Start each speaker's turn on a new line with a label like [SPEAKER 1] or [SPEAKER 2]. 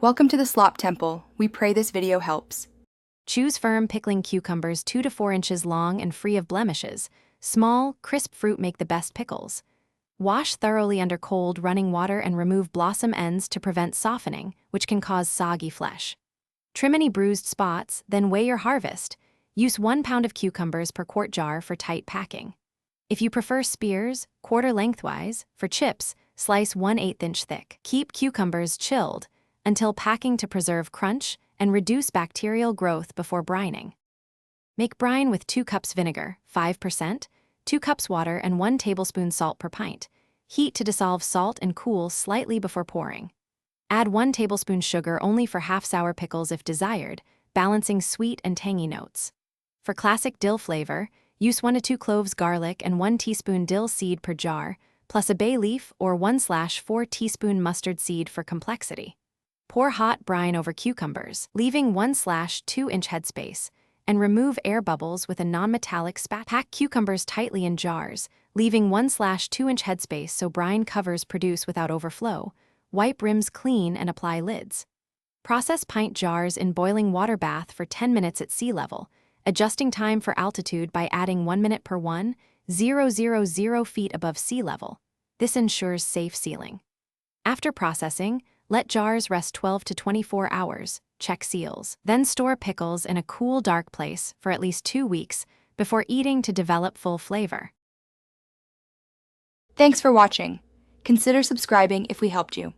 [SPEAKER 1] Welcome to the Slop Temple. We pray this video helps.
[SPEAKER 2] Choose firm pickling cucumbers 2 to 4 inches long and free of blemishes. Small, crisp fruit make the best pickles. Wash thoroughly under cold, running water and remove blossom ends to prevent softening, which can cause soggy flesh. Trim any bruised spots, then weigh your harvest. Use 1 pound of cucumbers per quart jar for tight packing. If you prefer spears, quarter lengthwise. For chips, slice 1/8 inch thick. Keep cucumbers chilled until packing to preserve crunch and reduce bacterial growth before brining. Make brine with 2 cups vinegar, 5%, 2 cups water, and 1 tablespoon salt per pint. Heat to dissolve salt and cool slightly before pouring. Add 1 tablespoon sugar only for half-sour pickles if desired, balancing sweet and tangy notes. For classic dill flavor, use 1 to 2 cloves garlic and 1 teaspoon dill seed per jar, plus a bay leaf or 1/4 teaspoon mustard seed for complexity. Pour hot brine over cucumbers, leaving 1/2 inch headspace, and remove air bubbles with a non-metallic spatula. Pack cucumbers tightly in jars, leaving 1/2 inch headspace so brine covers produce without overflow. Wipe rims clean and apply lids. Process pint jars in boiling water bath for 10 minutes at sea level, adjusting time for altitude by adding 1 minute per 1,000 feet above sea level. This ensures safe sealing. After processing, let jars rest 12 to 24 hours, check seals. Then store pickles in a cool, dark place for at least 2 weeks before eating to develop full flavor.
[SPEAKER 1] Thanks for watching. Consider subscribing if we helped you.